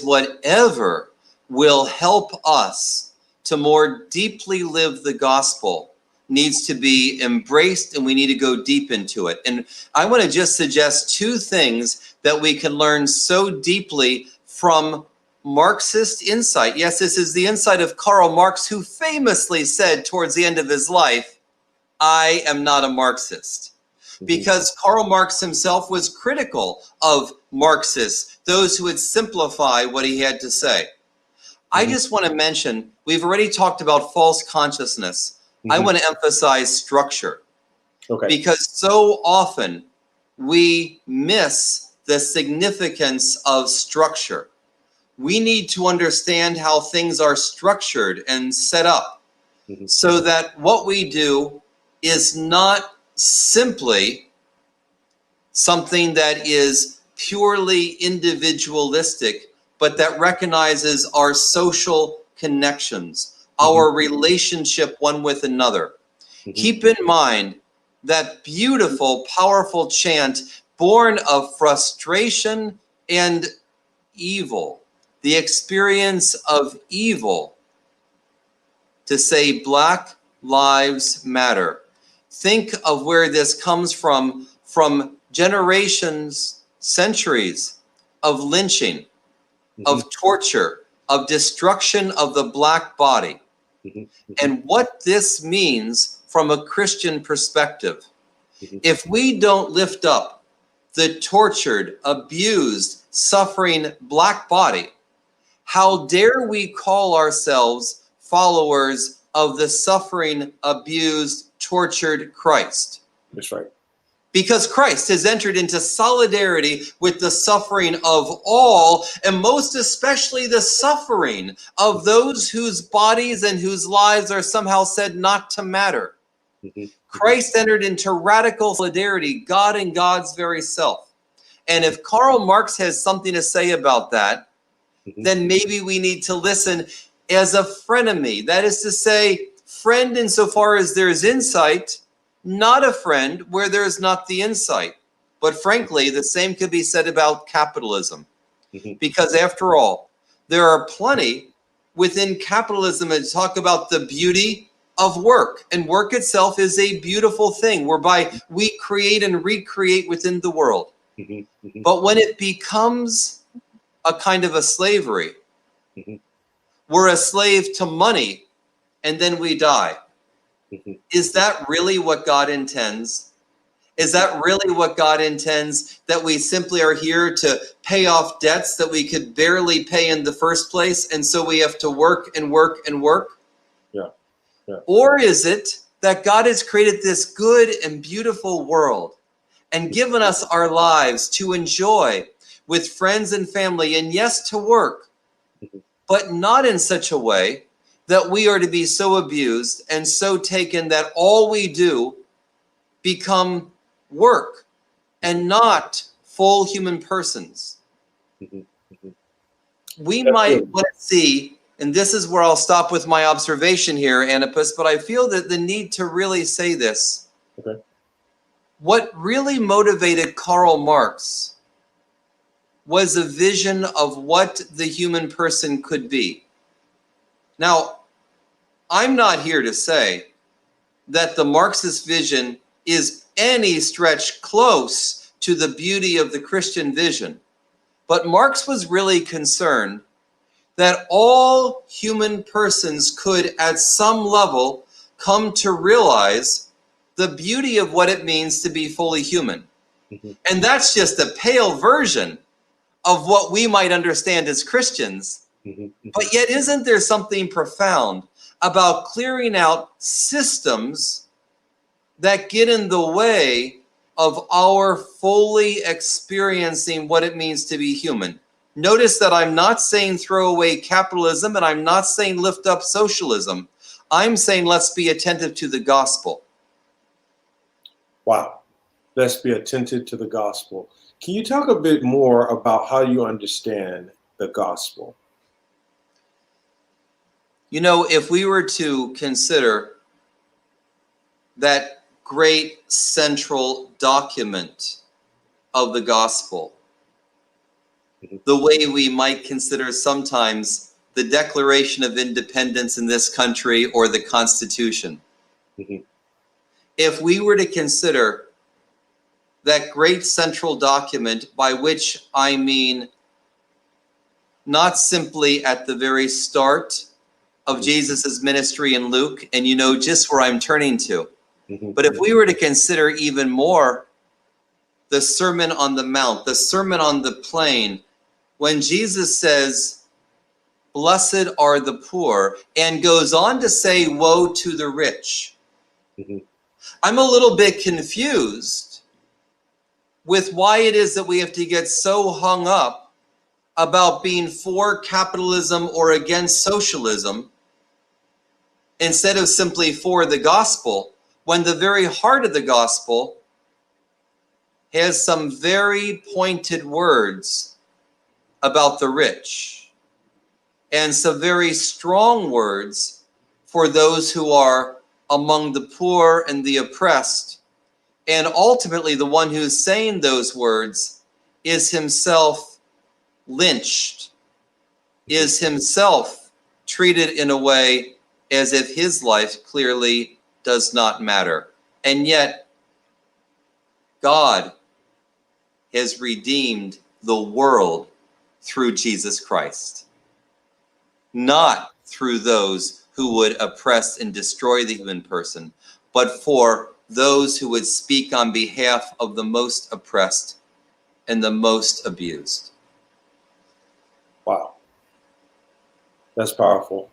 whatever will help us to more deeply live the gospel needs to be embraced, and we need to go deep into it. And I want to just suggest two things that we can learn so deeply from Marxist insight. Yes, this is the insight of Karl Marx, who famously said towards the end of his life, I am not a Marxist. Because Karl Marx himself was critical of Marxists, those who would simplify what he had to say. I just want to mention, we've already talked about false consciousness. I want to emphasize structure. Because so often we miss the significance of structure. We need to understand how things are structured and set up so that what we do is not simply something that is purely individualistic, but that recognizes our social connections, our relationship one with another. Keep in mind that beautiful, powerful chant born of frustration and evil, the experience of evil, to say Black Lives Matter. Think of where this comes from generations, centuries of lynching, of torture, of destruction of the Black body. And what this means from a Christian perspective. If we don't lift up the tortured, abused, suffering Black body, how dare we call ourselves followers of the suffering, abused, tortured Christ? That's right. Because Christ has entered into solidarity with the suffering of all, and most especially the suffering of those whose bodies and whose lives are somehow said not to matter. Christ entered into radical solidarity, God and God's very self. And if Karl Marx has something to say about that, then maybe we need to listen as a frenemy. That is to say, friend insofar as there is insight, not a friend where there is not the insight. But frankly, the same could be said about capitalism. Because after all, there are plenty within capitalism that talk about the beauty of work. And work itself is a beautiful thing whereby we create and recreate within the world. But when it becomes a kind of a slavery, we're a slave to money and then we die. Is that really what God intends? Is that really what God intends? That we simply are here to pay off debts that we could barely pay in the first place, and so we have to work and work and work? Yeah. Or is it that God has created this good and beautiful world and given us our lives to enjoy with friends and family, and yes, to work, but not in such a way that we are to be so abused and so taken that all we do become work and not full human persons? We might want to see, and this is where I'll stop with my observation here, Antipas, but I feel that the need to really say this. What really motivated Karl Marx was a vision of what the human person could be. Now, I'm not here to say that the Marxist vision is any stretch close to the beauty of the Christian vision, but Marx was really concerned that all human persons could at some level come to realize the beauty of what it means to be fully human. And that's just a pale version of what we might understand as Christians. But yet, isn't there something profound about clearing out systems that get in the way of our fully experiencing what it means to be human? Notice that I'm not saying throw away capitalism, and I'm not saying lift up socialism. I'm saying let's be attentive to the gospel. Wow. Let's be attentive to the gospel. Can you talk a bit more about how you understand the gospel? You know, if we were to consider that great central document of the gospel, the way we might consider sometimes the Declaration of Independence in this country or the Constitution. If we were to consider that great central document, by which I mean not simply at the very start of Jesus's ministry in Luke, and you know just where I'm turning to, but if we were to consider even more the Sermon on the Mount, the Sermon on the Plain, when Jesus says, "Blessed are the poor," and goes on to say, "Woe to the rich." I'm a little bit confused with why it is that we have to get so hung up about being for capitalism or against socialism instead of simply for the gospel, when the very heart of the gospel has some very pointed words about the rich and some very strong words for those who are among the poor and the oppressed. And ultimately, the one who's saying those words is himself lynched, is himself treated in a way as if his life clearly does not matter. And yet, God has redeemed the world through Jesus Christ, not through those who would oppress and destroy the human person, but for those who would speak on behalf of the most oppressed and the most abused. Wow. That's powerful.